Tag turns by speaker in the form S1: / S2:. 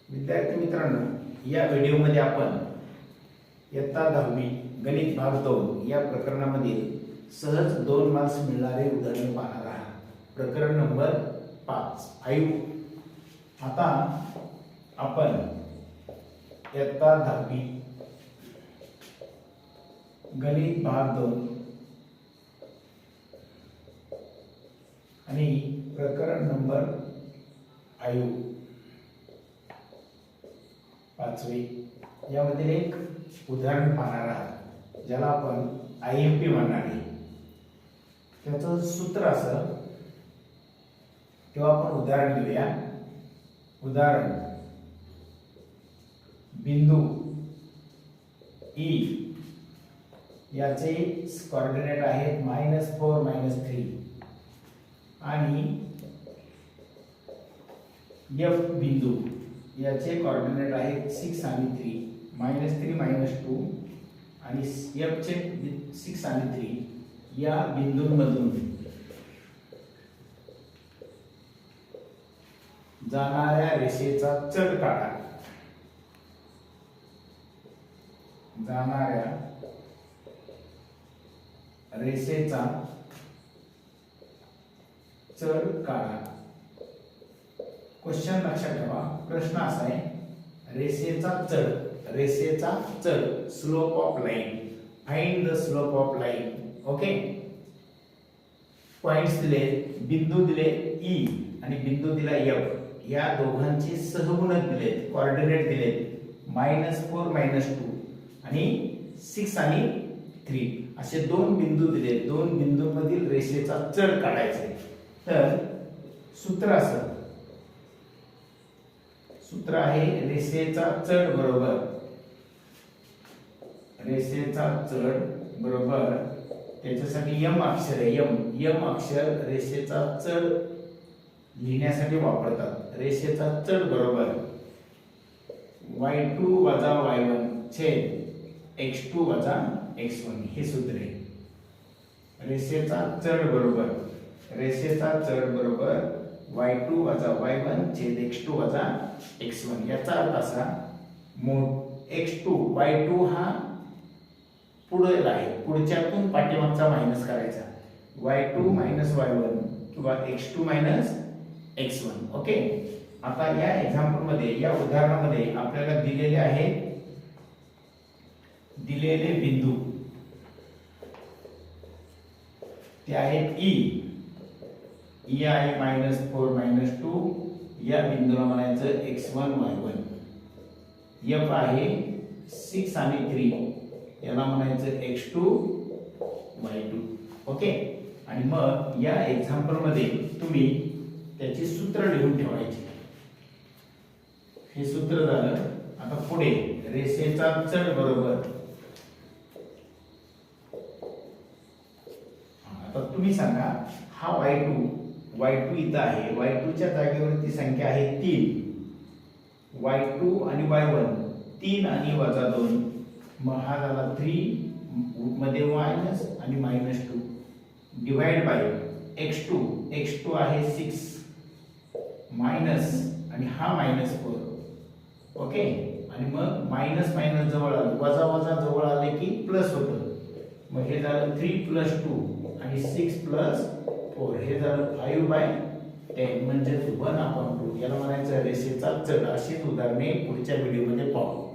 S1: विद्यार्थी मित्रांनो, या व्हिडिओमध्ये आपण इयत्ता 10वी गणित भाग 2 या प्रकरणामधील सहज 2 मार्क्स मिळणारे उदाहरण पाहणार आहोत. प्रकरण नंबर 5 आयु. आता आपण इयत्ता 10वी गणित भाग 2 आणि प्रकरण नंबर आयु 5वे यामधील एक उदाहरण पाहणार आहात, ज्याला आपण IMP म्हणणार आहे. त्याचं सूत्र असं, तेव्हा आपण उदाहरण घेऊया. उदाहरण बिंदू E याचे कोऑर्डिनेट आहेत -4 -3 आणि F बिंदू याचे कोऑर्डिनेट आहेत 6 आणि 3, -3 -2 आणि F चे 6 आणि 3 या बिंदूंमधून जाणाऱ्या रेषेचा चढ काढा. जाणाऱ्या रेषेचा चढ काढा. क्वेश्चन लक्षात ठेवा. प्रश्न असा आहे, रेषेचा चढ slope of line. Find the slope of line. Okay. Points दिले, बिंदू दिले E आणि बिंदू दिला F. या दोघांचे सहगुणक दिले, कोऑर्डिनेट दिले -4 -2 आणि 6 आणि 3 असे दोन बिंदू दिले. दोन बिंदूंमधील रेषेचा चढ काढायचा आहे. तर सूत्र असं, सूत्र आहे रेषेचा चढ बरोबर त्याच्यासाठी M अक्षर आहे. M अक्षर रेषेचा चढ लिहिण्यासाठी वापरतात. रेषेचा चढ बरोबर y2 - y1 छेद x2 - x1 हे सूत्र आहे. रेषेचा चढ बरोबर y2 - y1 छेद x2 - x1. याचा अर्थ असा, y2 हा पुढे आहे, पुढच्यातून पाठीमागचा मायनस करायचा. y2 - y1 किंवा x2 - x1. ओके. आता या एक्झाम्पल मध्ये, या उदाहरणामध्ये आपल्याला दिलेले आहेत बिंदू. ते आहेत E आहे -4 -2, या बिंदूला म्हणायचं x1 y1. F आहे 6 आणि 3, याला म्हणायचं x2 y2. ओके. आणि मग या एक्झाम्पल मध्ये तुम्ही त्याची सूत्र लिहून ठेवायची. हे सूत्र झालं. आता पुढे रेषेचा चढ बरोबर, आता तुम्ही सांगा, हा y2 इथं आहे. y2 च्या जागेवरती संख्या आहे 3. y2 आणि y1 3 आणि -2, मग हा झाला 3 मध्ये मायनस आणि -2 डिवाइड बाय x2 आहे 6 मायनस आणि हा -4. ओके. आणि मग मायनस जवळ आलं, वजा जवळ आले की प्लस होतं. मग हे झालं 3 + 2 आणि 6 + 4 हे झालं 5/10 म्हणजे 1/2. याला म्हणायचं रेषेचा चढ. अशीच उदाहरणे पुढच्या व्हिडिओमध्ये पाहू.